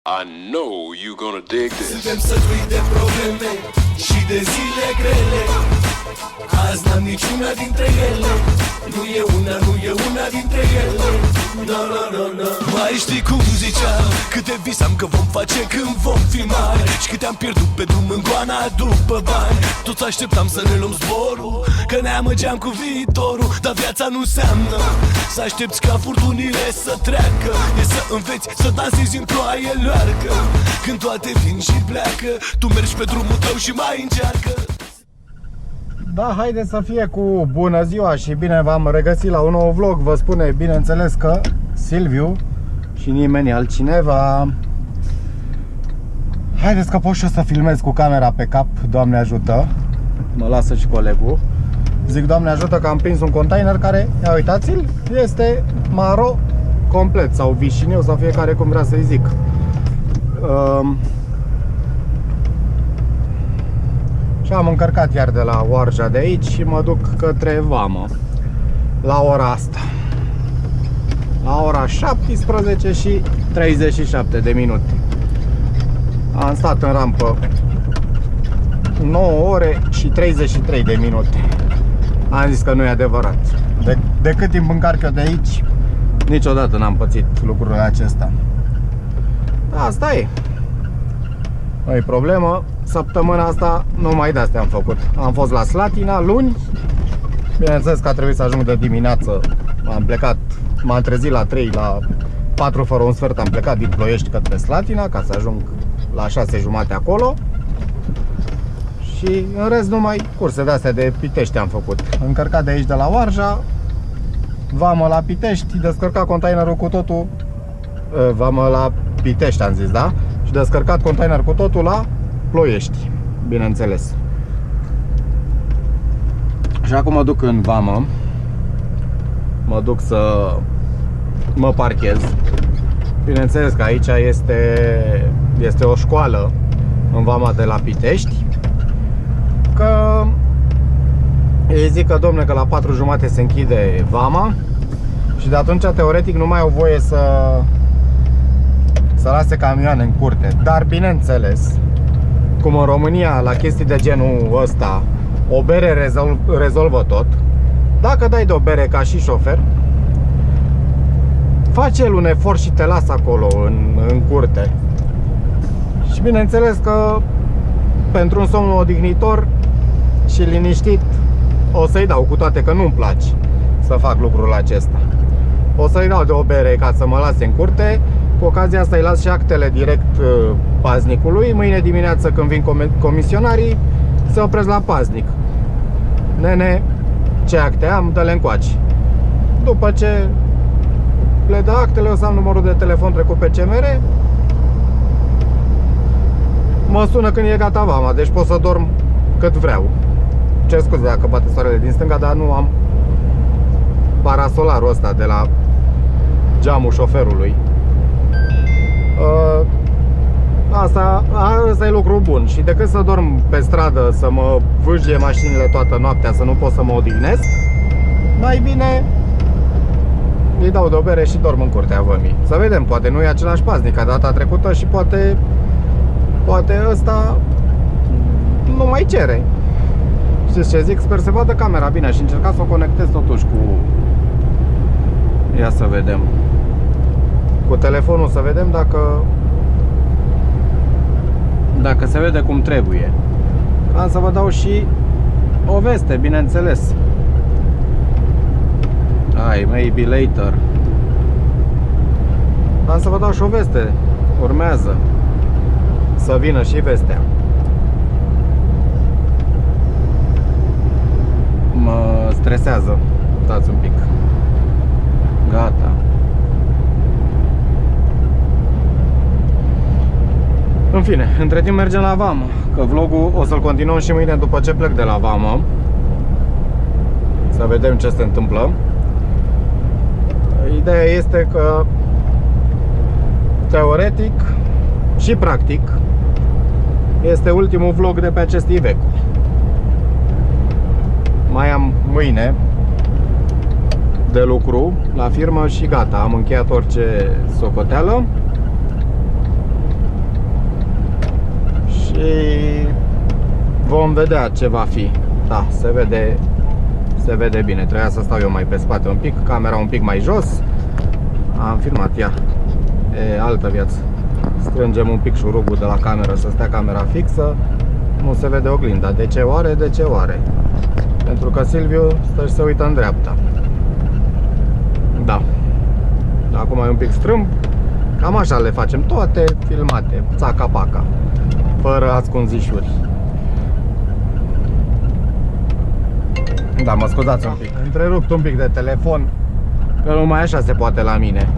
I know you gonna dig this. Suntem sătui de probleme și de zile grele. Azi n-am niciuna dintre ele. Nu e una dintre ele. No, no, no, no. Mai știi cum ziceam, câte visam că vom face când vom fi mari. Și câte am pierdut pe drum în goana după bani. Toți așteptam să ne luăm zborul, că ne amăgeam cu viitorul. Dar viața nu înseamnă să aștepți ca furtunile să treacă. E să înveți să dansezi în ploaie loarcă. Când toate vin și pleacă, tu mergi pe drumul tău și mai încearcă. Da, haide să fie cu bună ziua și bine v-am regăsit la un nou vlog. Vă spune, bineînțeles, că Silviu și nimeni altcineva. Haideți că pot și eu să filmez cu camera pe cap, Doamne ajută. Mă lasă și colegul. Zic Doamne ajută că am prins un container care, ia uitați-l, este maro complet sau vișineu sau fiecare cum vrea să-i zic. Și am încărcat iar de la Oarja de aici și mă duc către Vamă la ora asta, la ora 17 și 37 de minute. Am stat în rampă 9 ore și 33 de minute. Am zis că nu e adevărat. De cât timp încarc eu de aici, niciodată n-am pățit lucrurile acestea. Asta e. Nu e problemă. Săptămâna asta numai de-astea am făcut. Am fost la Slatina luni. Bineînțeles că a trebuit să ajung de dimineață. Am plecat, m-am trezit la 3, la 4 fără un sfert am plecat din Ploiești către Slatina, ca să ajung la 6:30 acolo. Și în rest numai curse de-astea de Pitești am făcut. Încărcat de aici de la Oarja, Vamă la Pitești, descărcat containerul cu totul. Vamă la Pitești am zis, da? Și descărcat container cu totul la Ploiești, bineînțeles. Și acum mă duc în Vamă. Mă duc să mă parchez. Bineînțeles că aici este o școală în Vama de la Pitești. Că ei zic că, domne, că la 4:30 se închide Vama. Și de atunci, teoretic, nu mai au voie să lase camioane în curte. Dar, bineînțeles, cum în România, la chestii de genul ăsta, o bere rezolvă tot. Dacă dai de o bere ca și șofer, face el un efort și te lasă acolo în curte. Și bineînțeles că pentru un somn odihnitor și liniștit o să-i dau, cu toate că nu-mi place să fac lucrul acesta. O să-i dau de o bere ca să mă lase în curte. Cu ocazia asta îi las și actele direct paznicului. Mâine dimineață când vin comisionarii, se opresc la paznic. Nene, ce acte am, dă-le încoace. După ce le dă actele, o să am numărul de telefon trecut pe CMR. Mă sună când e gata Vama, deci pot să dorm cât vreau. Cer scuze dacă bate soarele din stânga, dar nu am parasolarul ăsta de la geamul șoferului. Asta e lucru bun. Și decât să dorm pe stradă, să mă vâjie mașinile toată noaptea, să nu pot să mă odihnesc, mai bine îi dau de o bere și dorm în curtea vămii. Să vedem, poate nu e același paznic ca data trecută și poate ăsta nu mai cere. Știți ce zic? Sper să vadă camera bine și încerca să o conectez totuși cu... Ia să vedem. Cu telefonul să vedem dacă se vede cum trebuie. Am să vă dau și o veste, bineînțeles. Maybe later. Am să vă dau și o veste. Urmează să vină și vestea. Mă stresează. Stați un pic. Gata. În fine, între timp mergem la Vamă. Că vlogul o să-l continuăm și mâine după ce plec de la Vamă. Să vedem ce se întâmplă. Ideea este că teoretic și practic este ultimul vlog de pe acest Iveco. Mai am mâine de lucru la firmă și gata, am încheiat orice socoteală. și vom vedea ce va fi. Da, se vede bine. Trebuia să stau eu mai pe spate un pic, camera un pic mai jos. Am filmat, ia. E altă viață. Strângem un pic șurubul de la cameră să stea camera fixă. Nu se vede oglinda. De ce oare? De ce oare? Pentru că Silviu stă și se uită în dreapta. Da. Acum e un pic strâmb. Cam așa le facem toate filmate, țaca-paca, fără ascunzișuri. Da, mă scuzați un pic. Întrerupt un pic de telefon, că numai așa se poate la mine.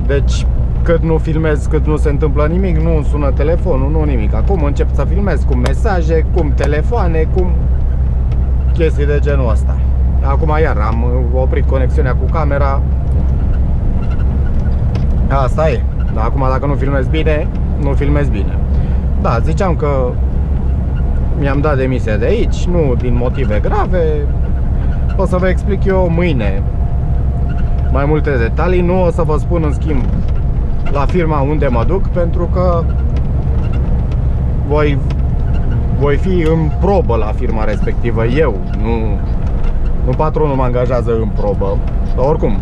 Deci, cât nu filmez, cât nu se întâmplă nimic, nu îmi sună telefonul, nu nimic. Acum încep să filmez cu mesaje, cu telefoane, cu chestii de genul ăsta. Acum iar am oprit conexiunea cu camera. Asta e. Dar acum dacă nu filmez bine, nu filmez bine. Da, ziceam că mi-am dat demisia de aici, nu din motive grave. O să vă explic eu mâine mai multe detalii. Nu o să vă spun în schimb la firma unde mă duc, pentru că voi fi în probă la firma respectivă. Eu, nu patronul mă angajează în probă. Dar oricum,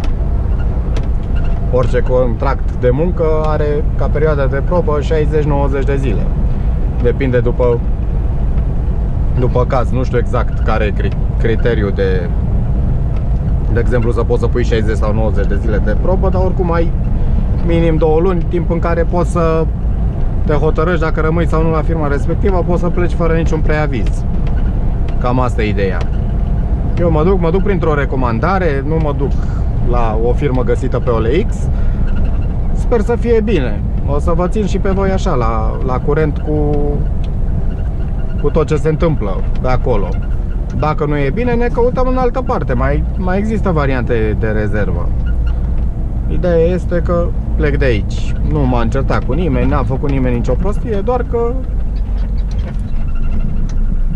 orice contract de muncă are ca perioadă de probă 60-90 de zile. Depinde după caz. Nu știu exact care e criteriul de exemplu, să poți să pui 60 sau 90 de zile de probă, dar oricum ai minim 2 luni, timp în care poți să te hotărăști dacă rămâi sau nu la firma respectivă, poți să pleci fără niciun preaviz. Cam asta e ideea. Eu mă duc printr-o recomandare, nu mă duc la o firmă găsită pe OLX. Sper să fie bine. O să vă țin și pe voi așa la curent cu tot ce se întâmplă de acolo. Dacă nu e bine, ne căutăm în altă parte. Mai există variante de rezervă. Ideea este că plec de aici. Nu m-am certat cu nimeni, n-am făcut nimeni nicio prostie, doar că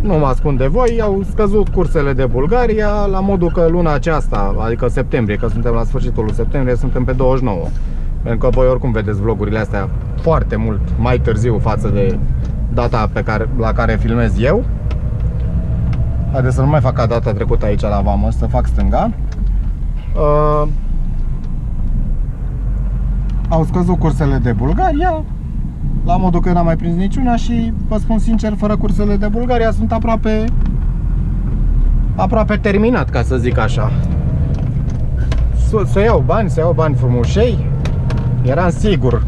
nu mă ascund de voi, au scăzut cursele de Bulgaria, la modul că luna aceasta, adică septembrie, că suntem la sfârșitul lui septembrie, suntem pe 29. Pentru că voi oricum vedeți vlogurile astea foarte mult mai târziu față de data la care filmez eu. Haideți să nu mai fac ca data trecută aici la vamă, să fac stânga. Au scăzut cursele de Bulgaria, la modul că n-am mai prins niciuna și vă spun sincer, fără cursele de Bulgaria sunt aproape terminat, ca să zic așa. Să iau bani frumușei. Eram sigur,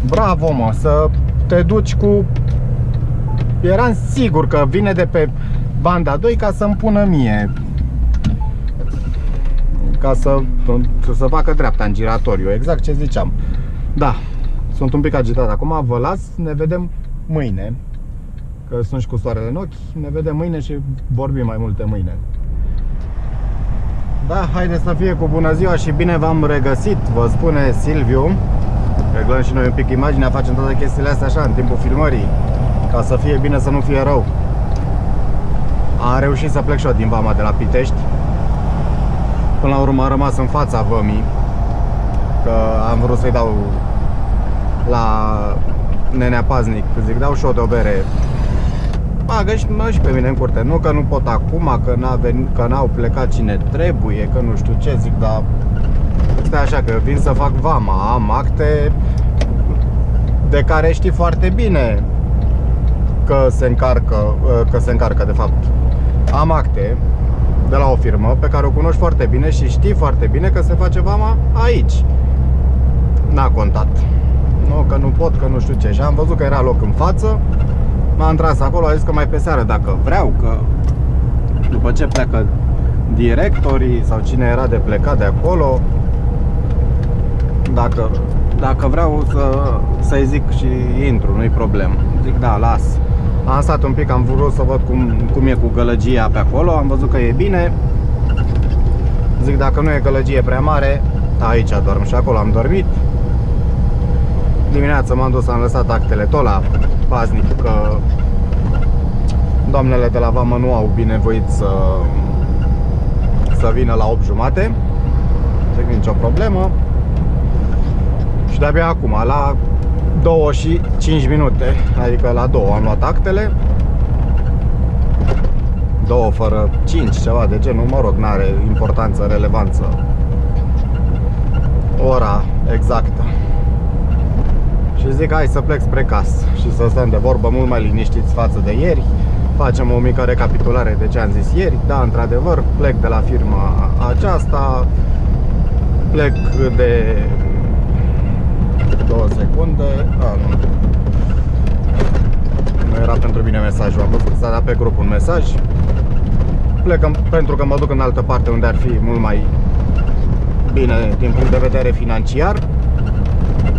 bravo mă, să te duci cu... Eram sigur că vine de pe banda 2 ca să-mi pună mie, ca să facă dreapta în giratoriu, exact ce ziceam. Da, sunt un pic agitat acum, vă las, ne vedem mâine, că sunt și cu soarele în ochi. Ne vedem mâine și vorbim mai multe mâine. Da, haideți să fie cu bună ziua și bine v-am regăsit, vă spune Silviu. Reglăm și noi un pic imaginea, facem toate chestiile astea așa, în timpul filmării, ca să fie bine, să nu fie rău. Am reușit să plec și eu din vama de la Pitești. Până la urmă am rămas în fața vămii, că am vrut să-i dau la nenea paznic, zic, dau și o de o bere. Bagă și pe mine în curte. Nu că nu pot acum, că n-au plecat cine trebuie, că nu știu ce, zic, dar stai așa, că vin să fac vama, am acte de care știi foarte bine că se încarcă, de fapt. Am acte de la o firmă pe care o cunoști foarte bine și știi foarte bine că se face vama aici. N-a contat. Nu, că nu pot, că nu știu ce. Și am văzut că era loc în față. M-am tras acolo, a zis că mai pe seară dacă vreau, că după ce pleacă directorii sau cine era de plecat de acolo, dacă vreau să-i zic și intru, nu-i problemă. Zic, da, las. Am stat un pic, am vrut să văd cum e cu gălăgia pe acolo. Am văzut că e bine. Zic, dacă nu e gălăgie prea mare, aici dorm. Și acolo am dormit. Dimineața m-am dus, am lăsat actele tot la paznic, că doamnele de la vamă nu au binevoit să vină la 8:30. Zic, nicio problemă. Și de-abia acum, la 2 și 5 minute, adică la 2 am luat actele. 2 fără 5, ceva de genul, mă rog, n-are importanță, relevanță ora exactă. Și zic, hai să plec spre casă și să stăm de vorbă mult mai liniștiți față de ieri. Facem o mică recapitulare de ce am zis ieri. Da, într-adevăr, plec de la firma aceasta. Plec de 2 secunde. Nu era pentru mine mesajul. Am văzut că s-a dat pe grup un mesaj. Plec pentru că mă duc în altă parte unde ar fi mult mai bine din punct de vedere financiar.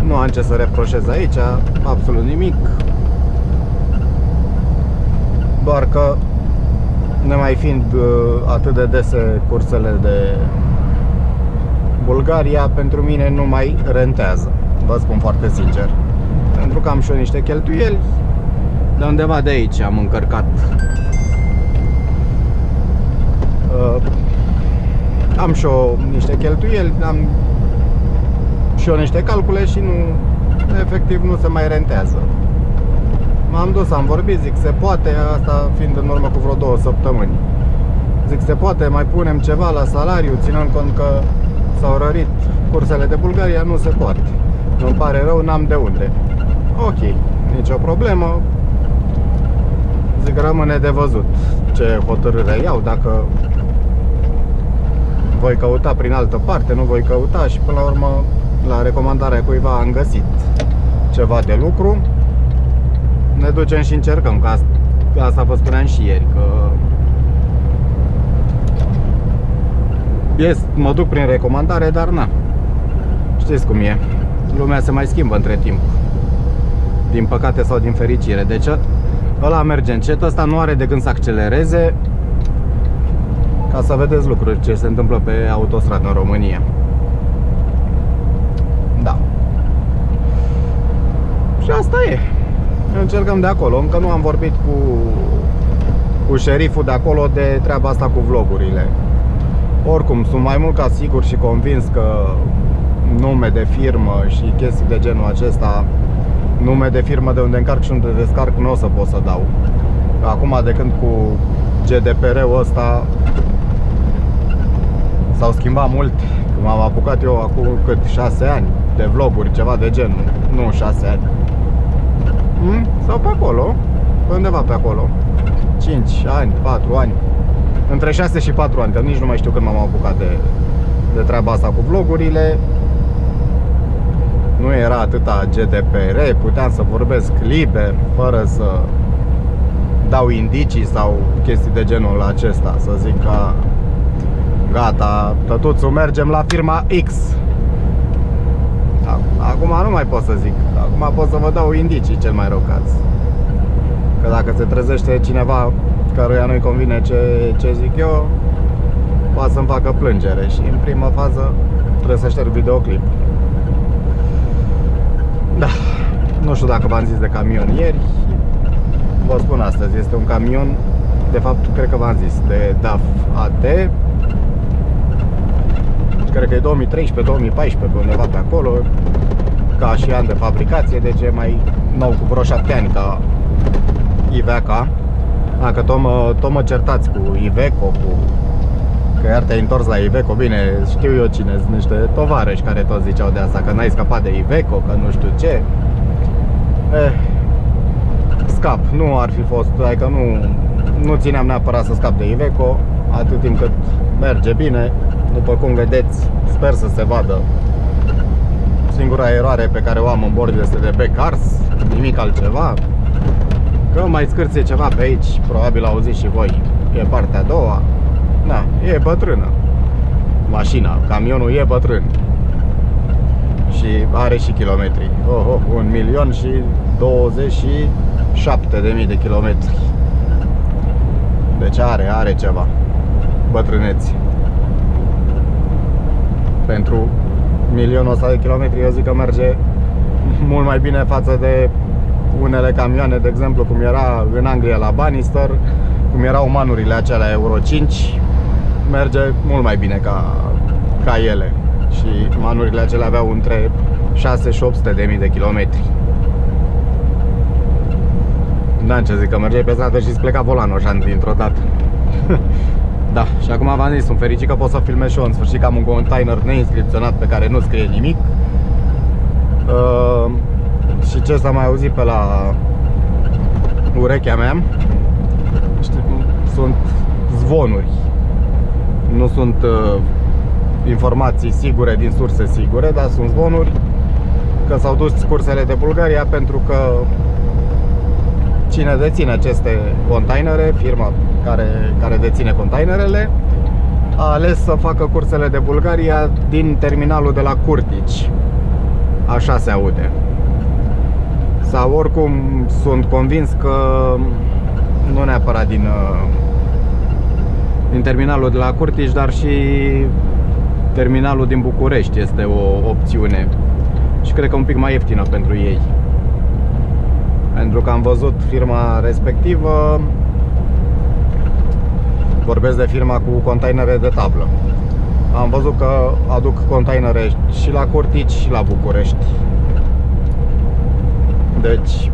Nu am ce să reproșez aici, absolut nimic. Doar că, nemai fiind atât de dese cursele de Bulgaria, pentru mine nu mai rentează. Vă spun foarte sincer. Pentru că am și eu niște cheltuieli. De undeva de aici am încărcat. Am și eu niște cheltuieli, am și eu niște calcule și nu, efectiv nu se mai rentează. M-am dus, am vorbit, zic se poate, asta fiind în urmă cu vreo 2 săptămâni. Zic se poate, mai punem ceva la salariu, ținând cont că s-au rărit cursele de Bulgaria, nu se poate. Îmi pare rău, n-am de unde. Ok, nicio problemă. Zic rămâne de văzut ce hotărâre iau, dacă voi căuta prin altă parte, nu voi căuta și până la urmă la recomandarea cuiva am găsit ceva de lucru. Ne ducem și încercăm, că asta vă spuneam și ieri, că mă duc prin recomandare, dar na, știți cum e, lumea se mai schimbă între timp, din păcate sau din fericire. Deci ăla merge încet, ăsta nu are de gând să accelereze, ca să vedeți lucruri ce se întâmplă pe autostradă în România. Da. Și asta e. Încercăm de acolo. Încă nu am vorbit cu șeriful de acolo de treaba asta cu vlogurile. Oricum, sunt mai mult ca sigur și convins că nume de firmă și chestii de genul acesta, nume de firmă de unde încarc și unde descarc, nu o să pot să dau. Acum, de când cu GDPR-ul ăsta s-au schimbat mult. Când m-am apucat eu acum cât 6 ani de vloguri, ceva de genul. Nu 6 ani. Sau pe acolo, undeva pe acolo, 5 ani, 4 ani, între 6 și 4 ani, că nici nu mai știu când m-am apucat de treaba asta cu vlogurile. Nu era atâta GDPR, puteam să vorbesc liber, fără să dau indicii sau chestii de genul acesta, să zic că gata, tătuțul, mergem la firma X. Acum nu mai pot să zic. Acum pot să vă dau indicii, cel mai rău caz. Că dacă se trezește cineva căruia nu-i convine ce zic eu, poate să-mi facă plângere. Și în prima fază trebuie să șterg videoclip. Da, nu știu dacă v-am zis de camion ieri. Vă spun astăzi, este un camion, de fapt, cred că v-am zis, de DAF AT. Cred că e 2013-2014, pe undeva pe acolo, ca și an de fabricație, deci e mai nou, cu vreo 7 ani ca Iveco. Că tot mă certați cu Iveco, că iar te-ai întors la Iveco. Bine, știu eu cine sunt niște tovarăși care tot ziceau de asta, că n-ai scăpat de Iveco, că nu știu ce. Scap, nu ar fi fost, adică nu țineam neapărat să scap de Iveco, atât timp cât merge bine. După cum vedeți, sper să se vadă. Singura eroare pe care o am în bord este de back-ars, nimic altceva. Că mai scârție ceva pe aici, probabil auziți și voi, e partea a doua. Da, e bătrână mașina, camionul e bătrân. Și are și kilometri. 1.027.000 de kilometri. Deci are ceva bătrâneți. Pentru 1.000.000 de kilometri, eu zic că merge mult mai bine față de unele camioane, de exemplu, cum era în Anglia la Bannister, cum erau manurile acelea Euro 5, merge mult mai bine ca ele. Și manurile acelea aveau între 6 și 800.000 de kilometri. Da, ce zic, că mergeai pe stradă și îți pleca volanul așa dintr-o dată. Da, și acum v-am zis, sunt fericit că pot să filmez și eu în sfârșit, că am un container neinscripționat pe care nu scrie nimic. Și ce s-a mai auzit pe la urechea mea, sunt zvonuri. Nu sunt informații sigure din surse sigure, dar sunt zvonuri că s-au dus cursele de Bulgaria pentru că cine deține aceste containere, firma care deține containerele, a ales să facă cursele de Bulgaria din terminalul de la Curtici. Așa se aude. Sau oricum sunt convins că nu neapărat din terminalul de la Curtici, dar și terminalul din București este o opțiune. Și cred că un pic mai ieftină pentru ei. Pentru că am văzut firma respectivă, vorbesc de firma cu containere de tablă. Am văzut că aduc containere și la Curtici și la București. Deci,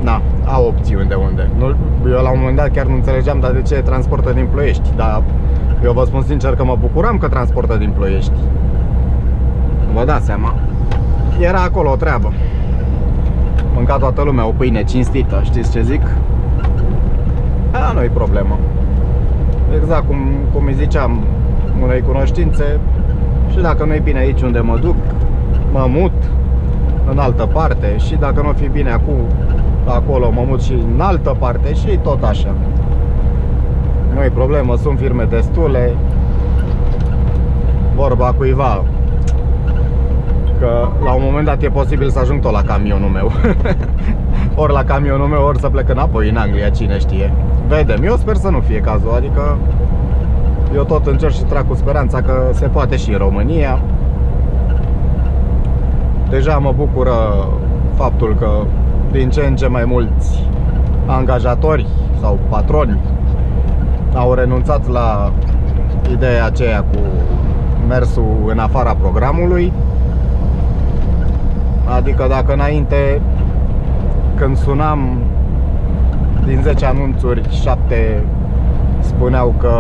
na, au opțiuni de unde. Eu la un moment dat chiar nu înțelegeam, dar de ce transportă din Ploiești. Dar eu vă spun sincer că mă bucuram că transportă din Ploiești. Vă dați seama. Era acolo o treabă. Mânca toată lumea o pâine cinstită, știți ce zic? Aia nu-i problemă. Exact cum îi ziceam unei cunoștințe, și dacă nu-i bine aici unde mă duc, mă mut în altă parte. Și dacă nu fi bine acolo, mă mut și în altă parte. Și tot așa. Nu-i problemă, sunt firme destule. Vorba cuiva că la un moment dat e posibil să ajung tot la camionul meu. Ori la camionul meu, ori să plec înapoi în Anglia, cine știe. Vedem, eu sper să nu fie cazul. Adică eu tot încerc și trag cu speranța că se poate și în România. Deja mă bucură faptul că din ce în ce mai mulți angajatori sau patroni au renunțat la ideea aceea cu mersul în afara programului. Adică dacă înainte, când sunam, din 10 anunțuri 7 spuneau că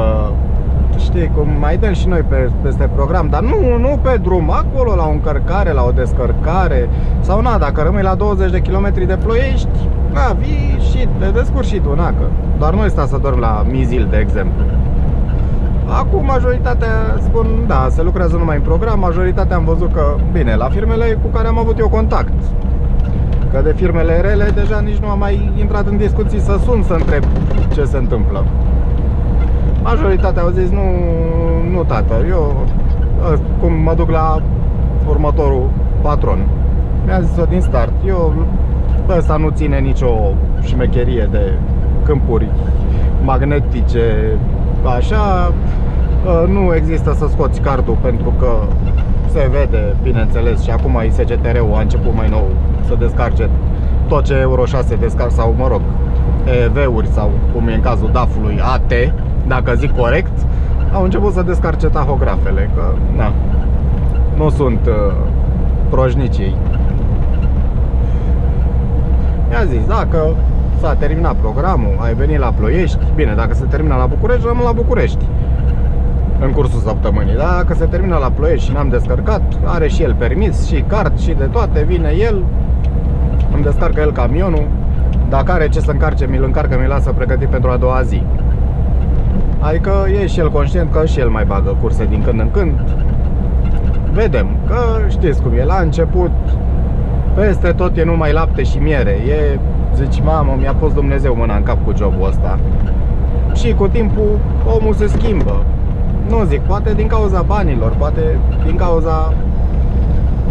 știi cum, mai dăm și noi peste program, dar nu pe drum, acolo la o încărcare, la o descărcare sau na, dacă rămâi la 20 de km de Ploiești, na, vii și te descurci și tu, na, că doar noi sta să dormi la Mizil, de exemplu. Acum majoritatea spun, da, se lucrează numai în program. Majoritatea am văzut că, bine, la firmele cu care am avut eu contact, că de firmele rele deja nici nu am mai intrat în discuții să sun să întreb ce se întâmplă. Majoritatea au zis, nu tată, eu cum mă duc la următorul patron, mi-a zis-o din start, eu ăsta nu ține nicio șmecherie de câmpuri magnetice, așa, nu există să scoți cardul pentru că se vede, bineînțeles, și acum ISCTR-ul a început mai nou să descarce tot ce Euro 6 descarc, sau mă rog, EV-uri sau cum e în cazul DAF-ului AT, dacă zic corect, au început să descarce tahografele, că na, nu sunt proșnicii. Mi-a zis, dacă s-a terminat programul, ai venit la Ploiești, bine, dacă se termină la București, rămân la București în cursul săptămânii. Dacă se termină la Ploiești și n-am descărcat, are și el permis și card și de toate, vine el, îmi descarcă el camionul. Dacă are ce să încarce, mi-l încarcă, mi-l lasă pregătit pentru a doua zi. Adică e și el conștient că și el mai bagă curse din când în când. Vedem, că știți cum e, la început peste tot e numai lapte și miere. E, zici, mamă, mi-a pus Dumnezeu mâna în cap cu jobul ăsta. Și cu timpul omul se schimbă. Nu zic, poate din cauza banilor, poate din cauza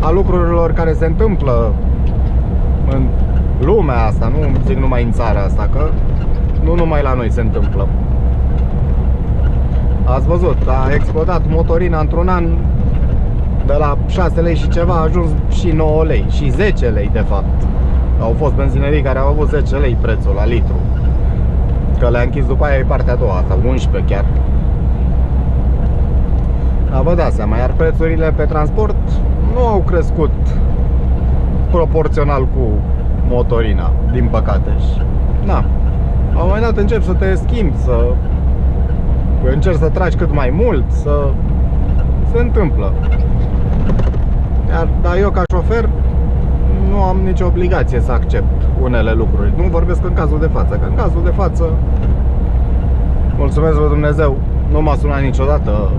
a lucrurilor care se întâmplă în lumea asta, nu zic numai în țara asta, că nu numai la noi se întâmplă. Ați văzut, a explodat motorina într-un an, de la 6 lei și ceva a ajuns și 9 lei și 10 lei de fapt. Au fost benzinerii care au avut 10 lei prețul la litru, că le-a închis după aia e partea a doua, sau 11 chiar. Dar vă dați seama, iar prețurile pe transport nu au crescut proporțional cu motorina, din păcate. Na, la un moment dat începi să te schimbi, să încerci să tragi cât mai mult, se întâmplă. Dar eu ca șofer nu am nicio obligație să accept unele lucruri. Nu vorbesc în cazul de față, că în cazul de față, mulțumesc lui Dumnezeu, nu m-a sunat niciodată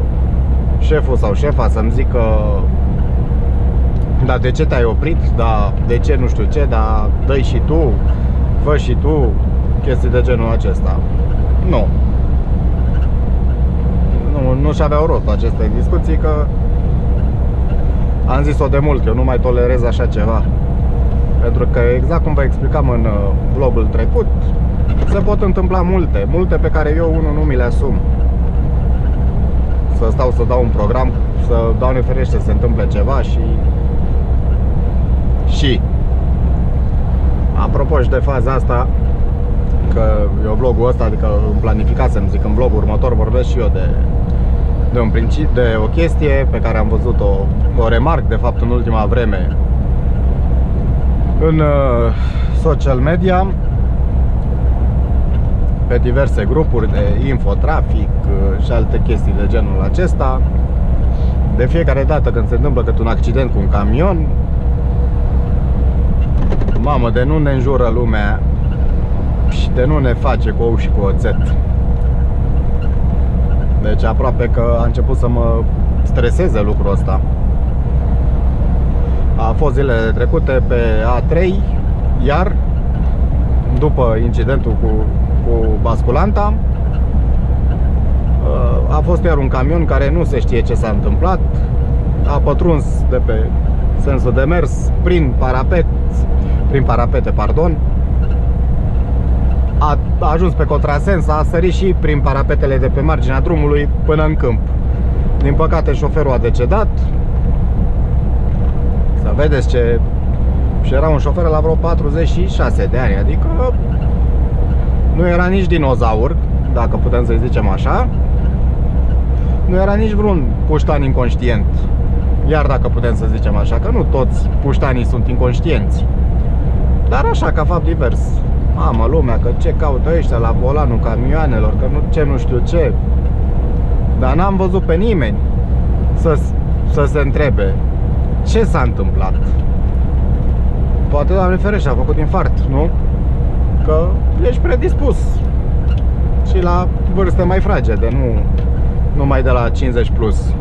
șeful sau șefa să-mi zică: da, de ce te-ai oprit? Da, de ce nu știu ce? Da, dă-i și tu, fă și tu, chestii de genul acesta. Nu. Nu-și aveau rost aceste discuții, că am zis-o de mult, eu nu mai tolerez așa ceva. Pentru că, exact cum vă explicam în vlogul trecut, se pot întâmpla multe pe care eu unul nu mi le asum. Să stau să dau un program, să, Doamne ferește, se întâmple ceva și apropo și de faza asta, că eu vlogul ăsta, adică îmi planificasem, zic, în vlogul următor vorbesc și eu de o chestie pe care am văzut-o, o remarc de fapt în ultima vreme în social media, pe diverse grupuri de infotrafic și alte chestii de genul acesta. De fiecare dată când se întâmplă câte un accident cu un camion, mamă, de nu ne înjură lumea și de nu ne face cu ou și cu oțet. Deci aproape că a început să mă streseze lucrul ăsta. A fost zilele trecute pe A3, iar după incidentul cu basculanta, a fost iar un camion care nu se știe ce s-a întâmplat. A pătruns de pe sensul de mers prin parapete, a ajuns pe contrasens, a sărit și prin parapetele de pe marginea drumului până în câmp. Din păcate șoferul a decedat. Să vedeți ce... Și era un șofer la vreo 46 de ani, adică nu era nici dinozaur, dacă putem să-i zicem așa. Nu era nici vreun puștan inconștient, iar dacă putem să zicem așa, că nu toți puștanii sunt inconștienți. Dar așa, ca fapt divers. Mamă, lumea, că ce caută ăștia la volanul camioanelor, că nu știu ce. Dar n-am văzut pe nimeni să se întrebe ce s-a întâmplat. Poate, Doamne ferește, a făcut infart, nu? Că ești predispus și la vârste mai fragede, nu numai de la 50 plus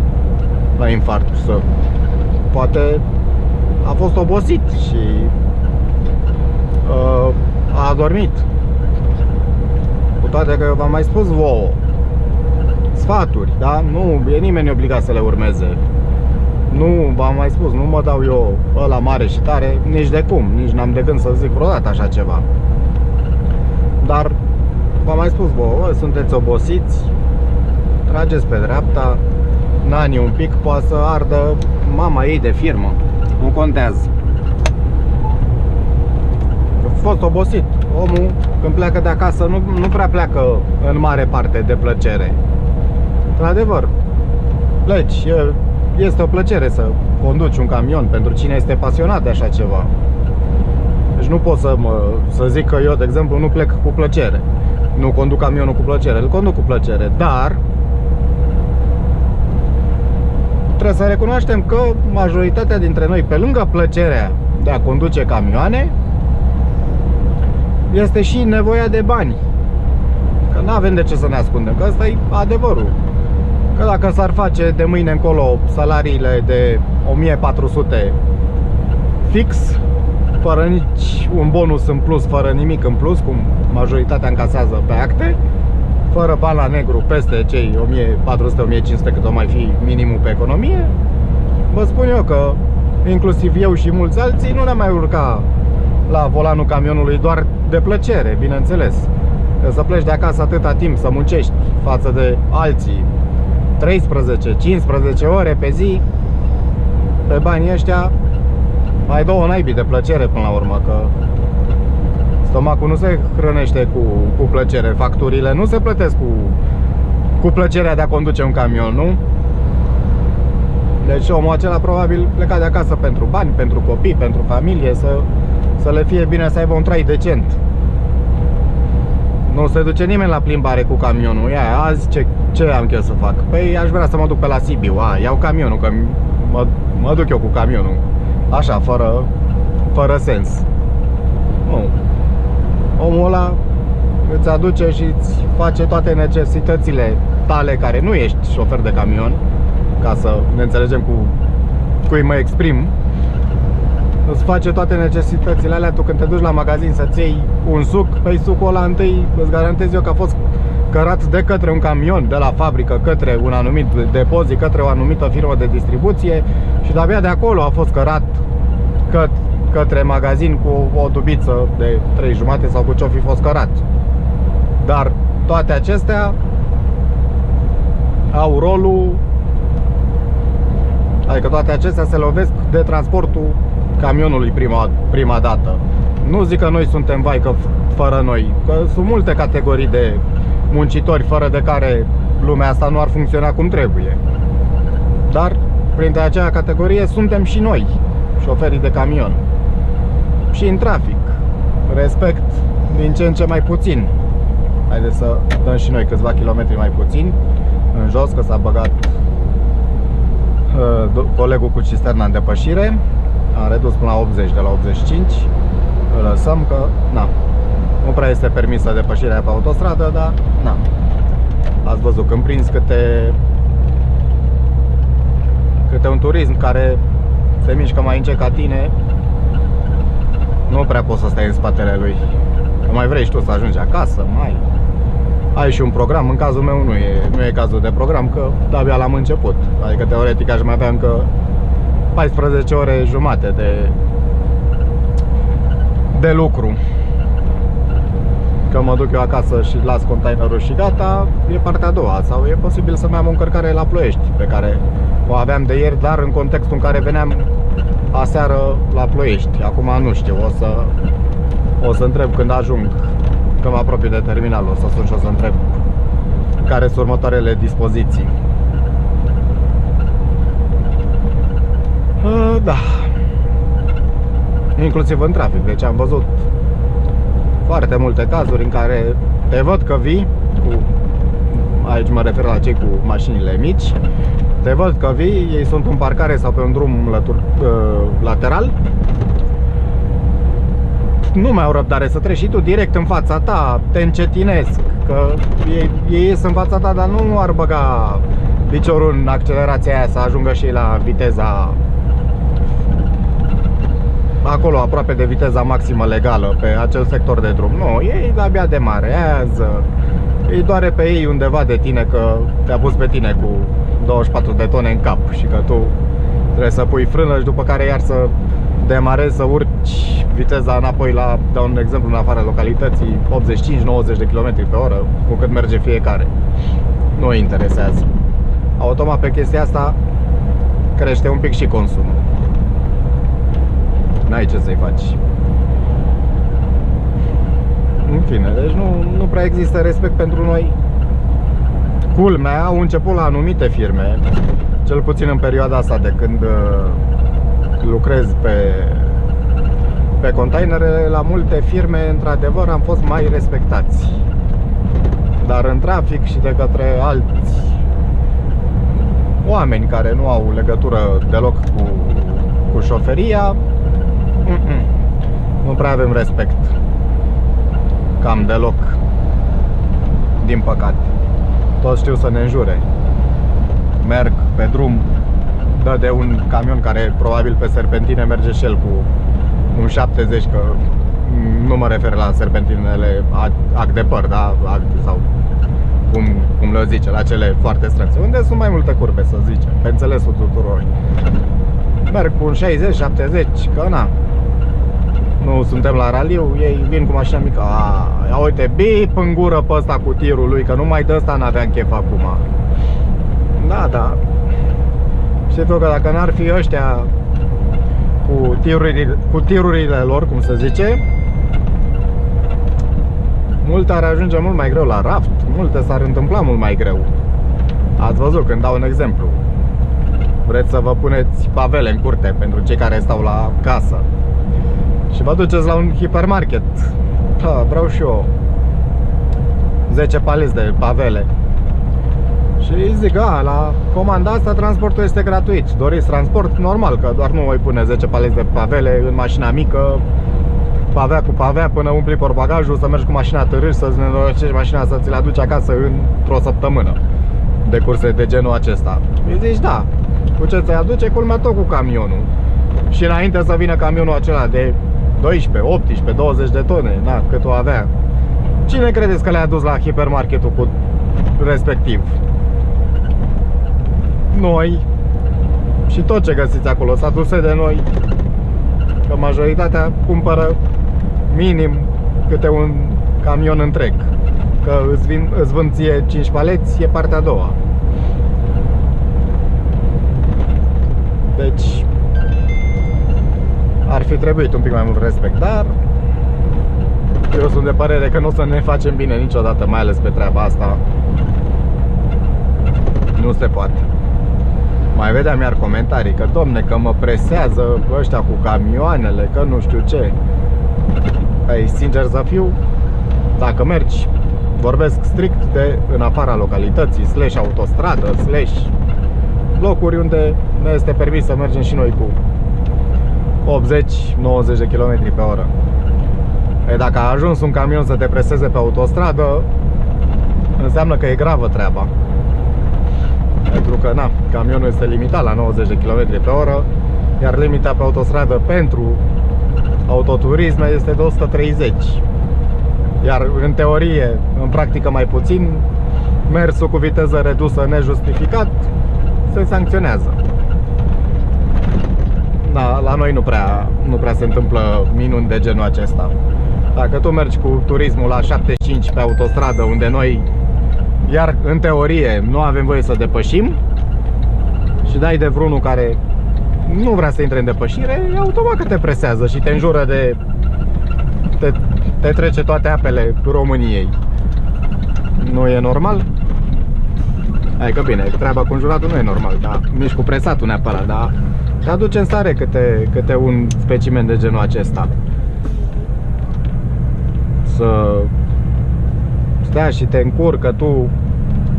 la infart. Poate a fost obosit și a adormit. Cu toate că v-am mai spus vouă sfaturi, da? Nu e nimeni obligat să le urmeze. Nu, v-am mai spus, nu mă dau eu ăla mare și tare, nici de cum, nici n-am de gând să zic vreodată așa ceva. Dar v-am mai spus vouă, sunteți obosiți, trageți pe dreapta, Nani un pic, poate să ardă mama ei de firmă, nu contează. A fost obosit. Omul, când pleacă de acasă, nu prea pleacă în mare parte de plăcere. Într-adevăr, pleci, este o plăcere să conduci un camion pentru cine este pasionat de așa ceva. Deci nu pot să zic că eu, de exemplu, nu plec cu plăcere, nu conduc camionul cu plăcere, îl conduc cu plăcere, dar trebuie să recunoaștem că majoritatea dintre noi, pe lângă plăcerea de a conduce camioane, este și nevoia de bani. Că nu avem de ce să ne ascundem, că ăsta e adevărul. Că dacă s-ar face de mâine încolo salariile de 1400 fix, fără nici un bonus în plus, fără nimic în plus, cum majoritatea încasează pe acte, fără bani la negru peste cei 1400-1500 cât o mai fi minimul pe economie, vă spun eu că inclusiv eu și mulți alții nu ne mai urca la volanul camionului doar de plăcere, bineînțeles. Că să pleci de acasă atâta timp să muncești față de alții 13-15 ore pe zi, pe banii ăștia mai două naibii de plăcere până la urmă, că stomacul nu se hrănește cu plăcere. Facturile nu se plătesc cu plăcerea de a conduce un camion, nu? Deci omul acela probabil pleca de acasă pentru bani, pentru copii, pentru familie, să le fie bine, să aibă un trai decent. Nu se duce nimeni la plimbare cu camionul. Ia, azi ce am chef să fac? Păi aș vrea să mă duc pe la Sibiu. Iau camionul, că mă duc eu cu camionul. Așa, fără sens. Nu. Omul ăla îți aduce și îți face toate necesitățile tale, care nu ești șofer de camion, ca să ne înțelegem cu cui mă exprim. Îți face toate necesitățile alea. Tu când te duci la magazin să-ți iei un suc, păi sucul ăla întâi îți garantez eu că a fost cărat de către un camion de la fabrică către un anumit depozit, către o anumită firmă de distribuție, și de-abia de acolo a fost cărat către magazin cu o tubiță de 3,5 sau cu ce-o fi fost cărat. Dar toate acestea au rolul, adică toate acestea se lovesc de transportul camionului prima dată. Nu zic că noi suntem vai, că fără noi, că sunt multe categorii de muncitori fără de care lumea asta nu ar funcționa cum trebuie. Dar printre acea categorie suntem și noi, șoferii de camion. Și în trafic, respect din ce în ce mai puțin. Haideți să dăm și noi câțiva kilometri mai puțin în jos, că s-a băgat colegul cu cisterna în depășire. Am redus până la 80 de la 85. Îl lăsăm, că na, nu prea este permisă depășirea pe autostradă, dar na. Ați văzut când prinzi câte un turism care se mișcă mai încet ca tine, nu prea poți să stai în spatele lui. Că mai vrei și tu să ajungi acasă, mai ai și un program. În cazul meu nu e cazul de program, că de-abia l-am început. Adică teoretic aș mai avea încă 14 ore jumate de lucru. Că mă duc eu acasă și las containerul și gata, e partea a doua. Sau e posibil să mai am o încărcare la Ploiești, pe care o aveam de ieri, dar în contextul în care veneam aseară la Ploiești. Acum nu știu, o să întreb când ajung, când mă apropii de terminal, o să sun și o să întreb care sunt următoarele dispoziții. Da. Inclusiv în trafic. Deci am văzut foarte multe cazuri în care te văd că vii cu, aici mă refer la cei cu mașinile mici, te văd că vii, ei sunt în parcare sau pe un drum lateral, nu mai au răbdare să treci și tu direct în fața ta, te încetinesc, că ei ies în fața ta, dar nu ar băga piciorul în accelerația aia să ajungă și la viteza acolo, aproape de viteza maximă legală pe acel sector de drum. Nu, ei abia demarează, îi doare pe ei undeva de tine că te-a pus pe tine cu 24 de tone în cap și că tu trebuie să pui frână și după care iar să demarezi, să urci viteza înapoi la, dau un exemplu, în afara localității, 85-90 de km pe oră, cu cât merge fiecare. Nu îi interesează. Automat pe chestia asta crește un pic și consumul. N-ai ce să-i faci. În fine, deci nu prea există respect pentru noi. Culmea, au început la anumite firme, cel puțin în perioada asta de când lucrez pe containere, la multe firme, într-adevăr, am fost mai respectați. Dar în trafic și de către alți oameni care nu au legătură deloc cu șoferia, nu prea avem respect. Cam deloc. Din păcate. Toți știu să ne înjure. Merg pe drum, dă de un camion care probabil pe serpentine merge și el cu un 70, că nu mă refer la serpentinele ac de păr, da? Sau cum le zice, la cele foarte strânse, unde sunt mai multe curbe, să zicem, pe înțelesul tuturor. Merg cu un 60-70, că na, nu suntem la raliu, ei vin cu mașina mică. Ia uite, bip în gură pe ăsta cu tirul lui, că numai de ăsta n-aveam chef acum. Da. Știi tu că dacă n-ar fi ăștia cu tirurile lor, cum se zice, multe ar ajunge mult mai greu la raft, multe s-ar întâmpla mult mai greu. Ați văzut, când dau un exemplu, vreți să vă puneți pavele în curte pentru cei care stau la casă și vă duceți la un hipermarket. Da, vreau și eu 10 paleți de pavele. Și zic, la comanda asta transportul este gratuit. Doriți transport? Normal, că doar nu voi pune 10 paleți de pavele în mașina mică, pavea cu pavea, până umpli portbagajul, să mergi cu mașina târâși, să-ți nenorocești mașina, să ți-l aduci acasă într-o săptămână de curse de genul acesta. Îi zici, da, cu ce ți-ai aduce? Culmea tot cu camionul. Și înainte să vină camionul acela de 12, 18, 20 de tone, cât o avea, cine credeți că le-a adus la hipermarketul cu respectiv? Noi. Și tot ce găsiți acolo s-a aduse de noi. Că majoritatea cumpără minim câte un camion întreg. Că îți vând ție 5 paleți, e partea a doua. Deci ar fi trebuit un pic mai mult respect, dar eu sunt de părere că nu o să ne facem bine niciodată, mai ales pe treaba asta. Nu se poate. Mai vedeam iar comentarii că, domne, că mă presează ăștia cu camioanele, că nu știu ce. Păi, sincer să fiu, dacă mergi, vorbesc strict de în afara localității, / autostradă, / locuri unde ne este permis să mergem și noi cu 80-90 de km pe oră. E, dacă a ajuns un camion să te preseze pe autostradă, înseamnă că e gravă treaba. Pentru că, camionul este limitat la 90 de km pe oră, iar limita pe autostradă pentru autoturisme este de 130. Iar în teorie, în practică mai puțin, mersul cu viteză redusă nejustificat se sancționează. Da, la noi nu prea se întâmplă minuni de genul acesta. Dacă tu mergi cu turismul la 75 pe autostradă, unde noi, iar în teorie, nu avem voie să depășim, și dai de vreunul care nu vrea să intre în depășire, automat că te presează și te înjură de... te trece toate apele României. Nu e normal? Hai că bine, treaba cu înjuratul nu e normal, dar nici cu presatul neapărat, dar te aduce în stare câte un specimen de genul acesta. Să stea și te încurcă, tu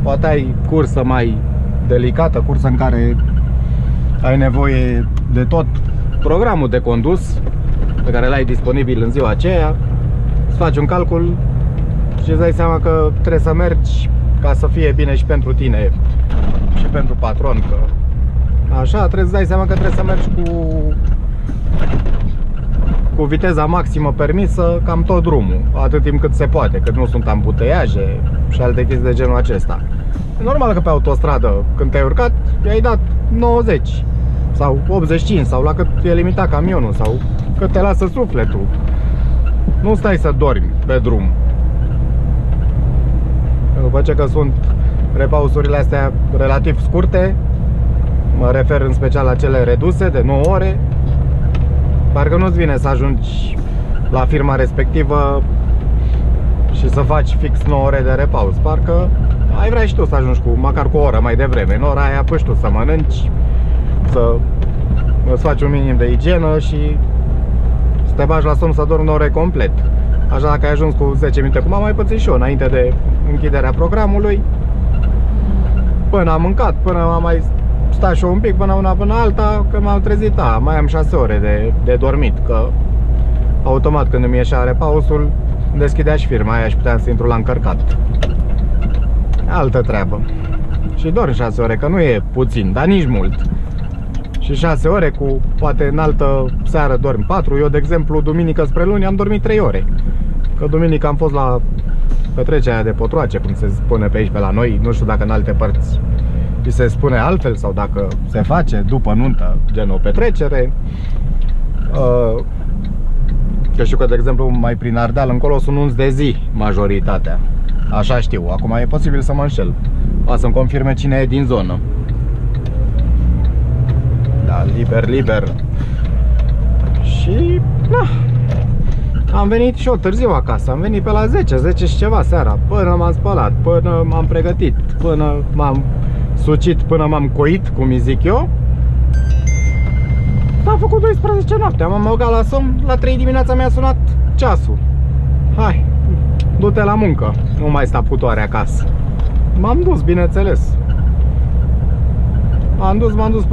poate ai cursă mai delicată, cursă în care ai nevoie de tot programul de condus pe care l-ai disponibil în ziua aceea, îți faci un calcul și îți dai seama că trebuie să mergi ca să fie bine și pentru tine și pentru patron, că așa, trebuie să dai seama că trebuie să mergi cu viteza maximă permisă cam tot drumul, atât timp cât se poate, cât nu sunt ambuteiaje și alte chestii de genul acesta. E normal că pe autostradă, când te-ai urcat, i-ai dat 90 sau 85 sau la cât e limitat camionul sau cât te lasă sufletul. Nu stai să dormi pe drum. După ce că sunt repausurile astea relativ scurte, mă refer în special la cele reduse de 9 ore, parcă nu-ți vine să ajungi la firma respectivă și să faci fix 9 ore de repaus. Parcă ai vrea și tu să ajungi măcar cu o oră mai devreme. În ora aia apuci tu să mănânci, să-ți faci un minim de igienă și să te bagi la somn să dormi 9 ore complet. Așa, dacă ai ajuns cu 10 minute, cum am mai pățit și eu înainte de închiderea programului, până am mâncat, până am mai stat și eu un pic, până una până alta, că m-am trezit, mai am 6 ore de dormit, că automat când îmi ieșea repausul, deschidea și firma aia și puteam să intru la încărcat. Altă treabă. Și dorm 6 ore, că nu e puțin, dar nici mult. Și 6 ore cu, poate în altă seară dormi 4. Eu, de exemplu, duminică spre luni am dormit 3 ore. Că duminică am fost la petrecerea de potroace, cum se spune pe aici pe la noi. Nu știu dacă în alte părți îi se spune altfel sau dacă se face după nuntă, gen o petrecere. Că știu că, de exemplu, mai prin Ardeal încolo sunt nunți de zi majoritatea. Așa știu, acum e posibil să mă înșel. O să-mi confirme cine e din zonă. Da, liber. Și, am venit și eu târziu acasă. Am venit pe la 10 și ceva seara. Până m-am spălat, până m-am pregătit, până m-am sucit, până m-am coit, cum îi zic eu. S-a făcut 12 noaptea. M-am băgat la somn, la 3 dimineața mi-a sunat ceasul. Hai, du-te la muncă, nu mai sta putoare acasă. M-am dus, bineînțeles. M-am dus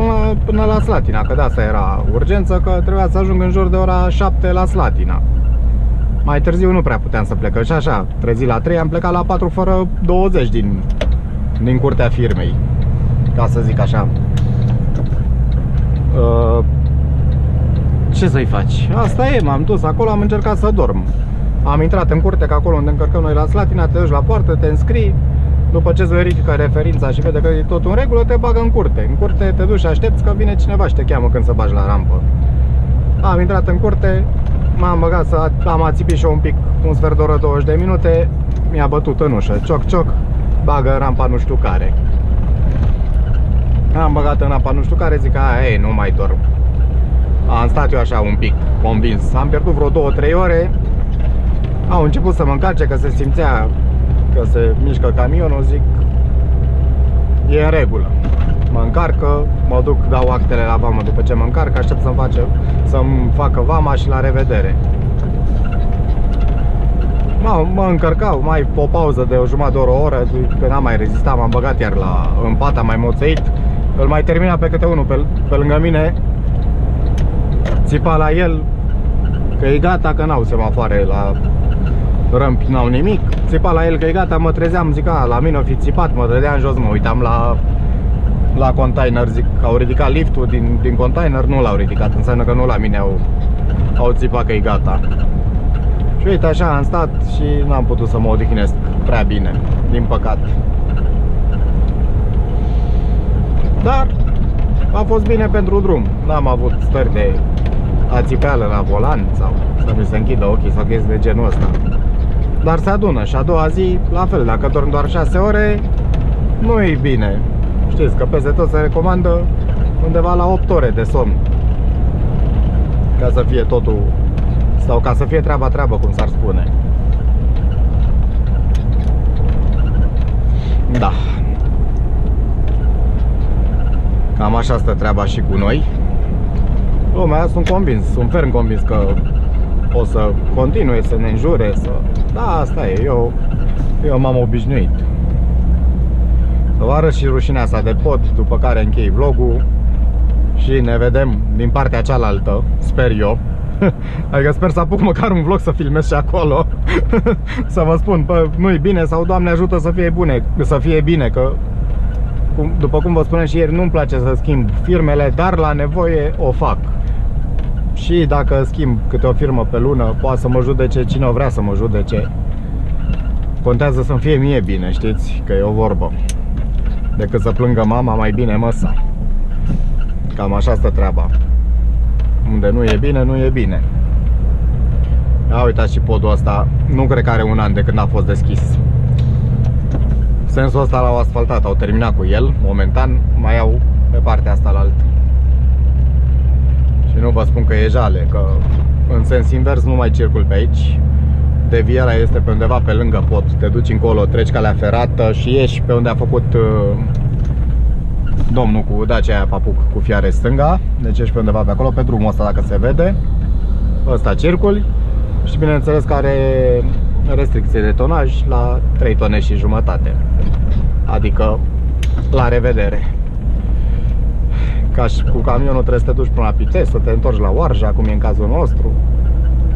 până la Slatina, că de asta era urgență, că trebuia să ajung în jur de ora 7 la Slatina. Mai târziu nu prea puteam să plec, și așa, trezit la 3, am plecat la 4 fără 20 din curtea firmei, ca să zic așa. Ce să-i faci? Asta e, m-am dus acolo, am încercat să dorm. Am intrat în curte, că acolo unde încărcăm noi la Slatina, te duci la poartă, te înscrii. După ce îți verifică referința și vede că e tot în regulă, te bagă în curte. În curte te duci și aștepți că vine cineva și te cheamă când să bagi la rampă. Am intrat în curte, m-am băgat am ațipit și eu un pic, un sfert de oră, 20 de minute. Mi-a bătut în ușă, cioc, cioc, bagă în rampa nu știu care. Am băgat în rampa nu știu care, zic, ei, nu mai dorm. Am stat eu așa un pic convins. Am pierdut vreo 2-3 ore. Au început să mă încarce, că se simțea că se mișcă camionul, zic, e în regulă. Mă încarcă, mă duc, dau actele la vamă după ce mă încarcă, aștept să-mi facă vama și la revedere. Mă încărcau, mai o pauză de o jumătate de oră, o oră, că n-am mai rezistat, m-am băgat iar în pat, am mai moțăit. Îl mai termina pe câte unul pe lângă mine. Țipa la el că e gata, că n-au semafoare la râmpi, n-au nimic. Țipa la el că e gata, mă trezeam, zic, la mine o fi țipat, mă dădeam jos, mă uitam la container, zic, au ridicat liftul din container, nu l-au ridicat, înseamnă că nu la mine au țipat că e gata. Și uite, așa am stat și n-am putut să mă odihnesc prea bine, din păcate. Dar a fost bine pentru drum, n-am avut stări de ațipeală la volan sau să mi se închidă ochii sau chestii de genul ăsta. Dar se adună și a doua zi, la fel, dacă dorm doar 6 ore, nu e bine. Știți că peste tot se recomandă undeva la 8 ore de somn, ca să fie totul, sau ca să fie treaba, cum s-ar spune. Da. Cam așa stă treaba și cu noi. Lumea, sunt ferm convins că o să continue să ne înjure, Da, asta e, eu m-am obișnuit. Să vă arăt și rușinea asta de pod, după care închei vlogul și ne vedem din partea cealaltă, sper eu. Adică sper să apuc măcar un vlog să filmez și acolo. Să vă spun, nu-i bine sau Doamne ajută să fie bine, că după cum vă spuneam și ieri, nu-mi place să schimb firmele, dar la nevoie o fac. Și dacă schimb câte o firmă pe lună, poate să mă judece cine o vrea să mă judece. Contează să-mi fie mie bine, știți, că e o vorbă. Decât să plângă mama, mai bine măsa. Cam așa stă treaba. Unde nu e bine, nu e bine. Ia uitați și podul ăsta, nu cred că are un an de când a fost deschis. Sensul ăsta l-au asfaltat, au terminat cu el, momentan mai au pe partea asta la altă. Și nu vă spun că e jale, că în sens invers nu mai circul pe aici. Devierea este pe undeva pe lângă pod, te duci încolo, treci calea ferată și ieși pe unde a făcut domnul cu Dacia aia papuc cu fiare stânga. Deci ești pe undeva pe acolo, pe drumul ăsta dacă se vede. Ăsta circuli și bineînțeles că are restricție de tonaj la 3 tone și jumătate. Adică la revedere. Ca și cu camionul trebuie să te duci până la Pitești, să te întorci la Oarja, cum e în cazul nostru.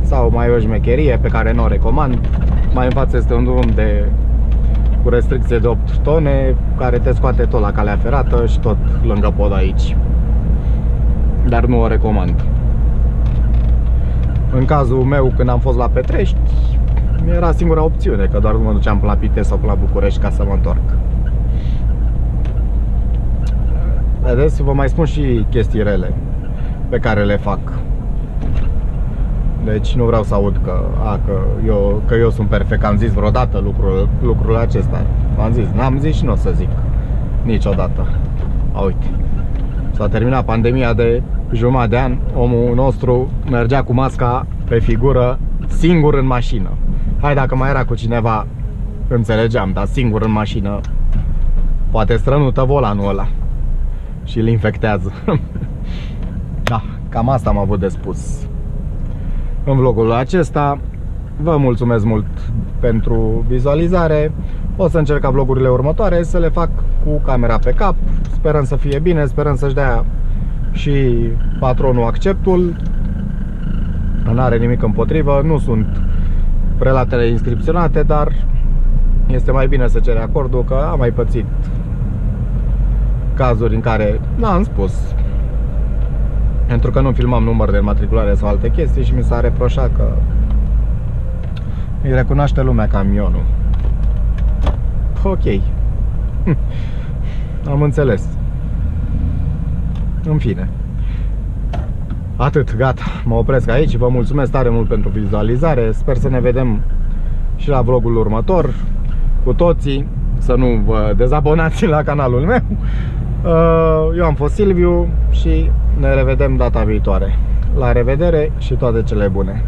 Sau mai e o șmecherie pe care nu o recomand. Mai în față este un drum cu restricție de 8 tone, care te scoate tot la calea ferată și tot lângă pod aici. Dar nu o recomand. În cazul meu, când am fost la Petrești, era singura opțiune, că doar nu mă duceam până la Pitești sau până la București ca să mă întorc. Vedeți, vă mai spun și chestii rele pe care le fac. Deci nu vreau să aud că eu sunt perfect, am zis vreodată lucrul acesta. Am zis, n-am zis și nu o să zic niciodată. Uite, s-a terminat pandemia de jumătate de an, omul nostru mergea cu masca pe figură, singur în mașină. Hai, dacă mai era cu cineva, înțelegeam, dar singur în mașină, poate strănută volanul ăla și îl infectează. Da, cam asta am avut de spus în vlogul acesta. Vă mulțumesc mult pentru vizualizare. O să încerc ca vlogurile următoare să le fac cu camera pe cap. Sperăm să fie bine, sperăm să-și dea și patronul acceptul. Nu are nimic împotrivă, nu sunt prelatele inscripționate, dar este mai bine să cere acordul, că am mai pățit cazuri în care n-am spus, pentru că nu filmam număr de înmatriculare sau alte chestii și mi s-a reproșat că îi recunoaște lumea camionul. Ok. Am înțeles. În fine. Atât, gata. Mă opresc aici. Vă mulțumesc tare mult pentru vizualizare. Sper să ne vedem și la vlogul următor cu toții. Să nu vă dezabonați la canalul meu. Eu am fost Silviu și ne revedem data viitoare. La revedere și toate cele bune.